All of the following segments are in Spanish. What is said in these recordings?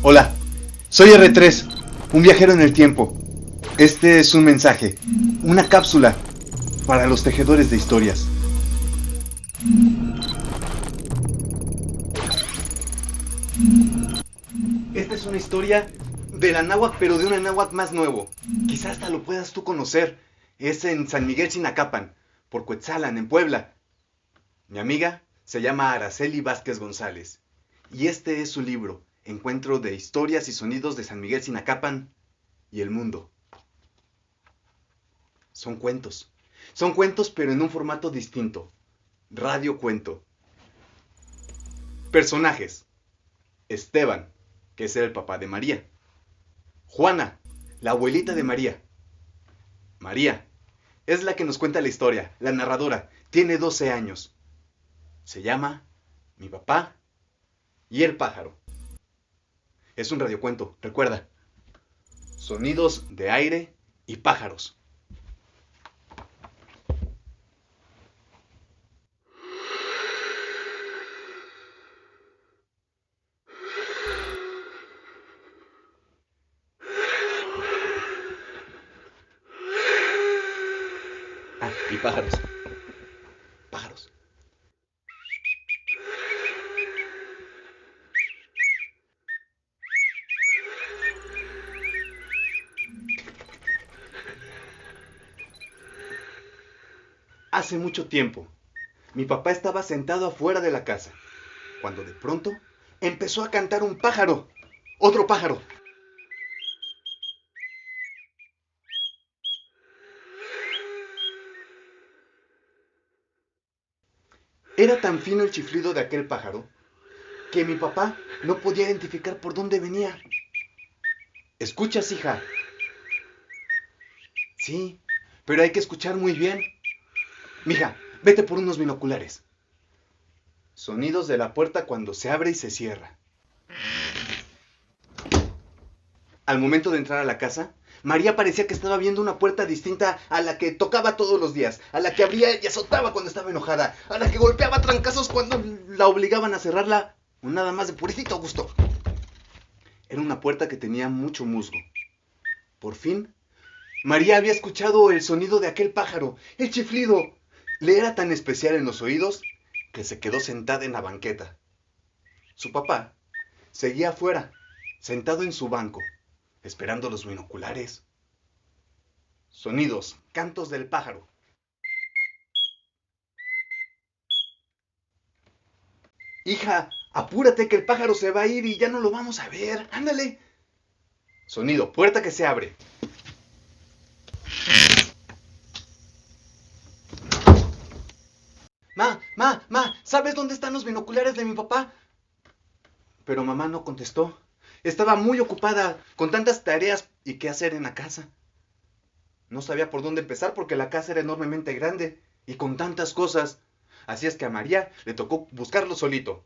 Hola, soy R3, un viajero en el tiempo. Este es un mensaje, una cápsula para los tejedores de historias. Esta es una historia de la náhuatl, pero de un náhuatl más nuevo. Quizás hasta lo puedas tú conocer. Es en San Miguel Sinacapan, por Cuetzalan, en Puebla. Mi amiga se llama Araceli Vázquez González. Y este es su libro, Encuentro de historias y sonidos de San Miguel Sinacapan y el mundo. Son cuentos. Son cuentos, pero en un formato distinto. Radio cuento. Personajes. Esteban, que es el papá de María. Juana, la abuelita de María. María, es la que nos cuenta la historia, la narradora. Tiene 12 años. Se llama Mi papá y el pájaro. Es un radiocuento, recuerda. Sonidos de aire y pájaros. Ah, y pájaros. Pájaros. Hace mucho tiempo, mi papá estaba sentado afuera de la casa, cuando de pronto empezó a cantar un pájaro. Otro pájaro. Era tan fino el chiflido de aquel pájaro que mi papá no podía identificar por dónde venía. ¿Escuchas, hija? Sí, pero hay que escuchar muy bien. Mija, vete por unos binoculares. Sonidos de la puerta cuando se abre y se cierra. Al momento de entrar a la casa, María parecía que estaba viendo una puerta distinta a la que tocaba todos los días, a la que abría y azotaba cuando estaba enojada, a la que golpeaba trancazos cuando la obligaban a cerrarla, o nada más de puritito gusto. Era una puerta que tenía mucho musgo. Por fin, María había escuchado el sonido de aquel pájaro, el chiflido. Le era tan especial en los oídos que se quedó sentada en la banqueta. Su papá seguía afuera, sentado en su banco, esperando los binoculares. Sonidos, cantos del pájaro. Hija, apúrate que el pájaro se va a ir y ya no lo vamos a ver. Ándale. Sonido, puerta que se abre. ¿Sabes dónde están los binoculares de mi papá? Pero mamá no contestó. Estaba muy ocupada con tantas tareas y qué hacer en la casa. No sabía por dónde empezar porque la casa era enormemente grande y con tantas cosas. Así es que a María le tocó buscarlo solito.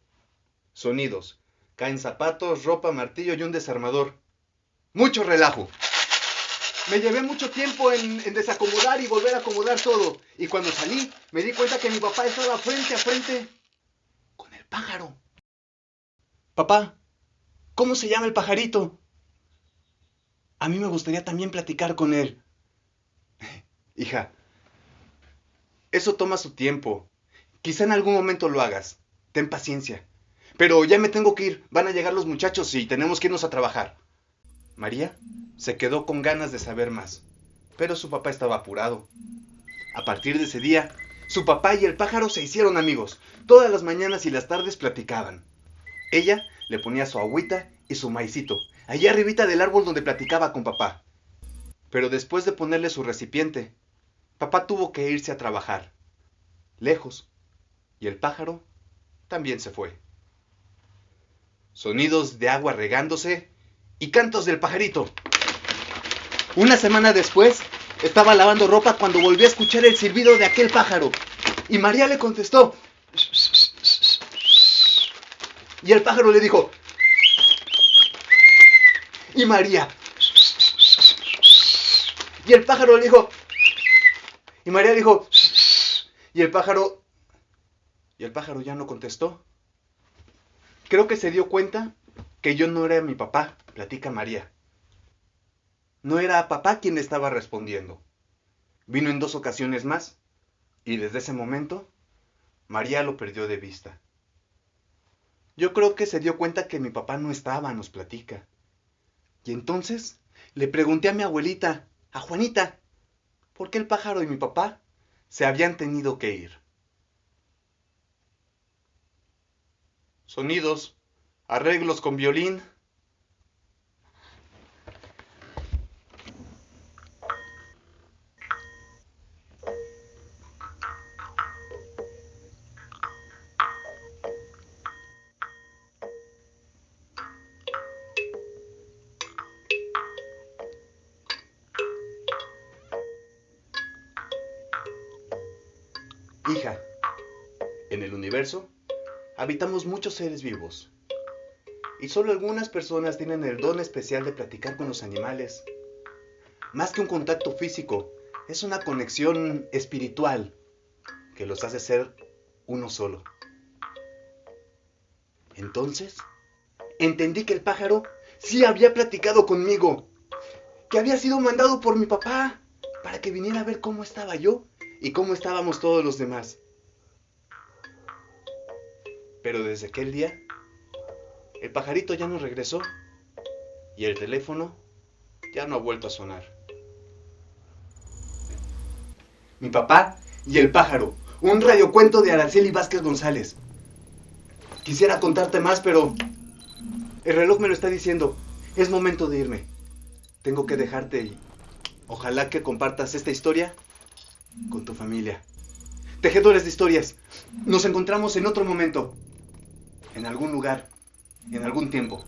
Sonidos. Caen zapatos, ropa, martillo y un desarmador. Mucho relajo. Me llevé mucho tiempo en desacomodar y volver a acomodar todo. Y cuando salí, me di cuenta que mi papá estaba frente a frente con el pájaro. Papá, ¿cómo se llama el pajarito? A mí me gustaría también platicar con él. Hija, eso toma su tiempo. Quizá en algún momento lo hagas. Ten paciencia. Pero ya me tengo que ir. Van a llegar los muchachos y tenemos que irnos a trabajar. María se quedó con ganas de saber más. Pero su papá estaba apurado. A partir de ese día, su papá y el pájaro se hicieron amigos. Todas las mañanas y las tardes platicaban. Ella le ponía su agüita y su maicito, allí arribita del árbol donde platicaba con papá. Pero después de ponerle su recipiente, papá tuvo que irse a trabajar, lejos, y el pájaro también se fue. Sonidos de agua regándose y cantos del pajarito. Una semana después, estaba lavando ropa cuando volvió a escuchar el silbido de aquel pájaro. Y María le contestó. Y el pájaro le dijo. Y María. Y el pájaro le dijo. Y María dijo. Y el pájaro. Y el pájaro ya no contestó. Creo que se dio cuenta que yo no era mi papá, platica María. No era a papá quien le estaba respondiendo. Vino en 2 ocasiones más y desde ese momento María lo perdió de vista. Yo creo que se dio cuenta que mi papá no estaba, nos platica. Y entonces le pregunté a mi abuelita, a Juanita, por qué el pájaro y mi papá se habían tenido que ir. Sonidos, arreglos con violín. Hija, en el universo habitamos muchos seres vivos y solo algunas personas tienen el don especial de platicar con los animales. Más que un contacto físico, es una conexión espiritual que los hace ser uno solo. Entonces, entendí que el pájaro sí había platicado conmigo, que había sido mandado por mi papá para que viniera a ver cómo estaba yo y cómo estábamos todos los demás. Pero desde aquel día, el pajarito ya no regresó y el teléfono ya no ha vuelto a sonar. Mi papá y el pájaro, un radiocuento de Araceli Vázquez González. Quisiera contarte más, pero el reloj me lo está diciendo. Es momento de irme. Tengo que dejarte y ojalá que compartas esta historia con tu familia. Tejedores de historias, nos encontramos en otro momento, en algún lugar, en algún tiempo.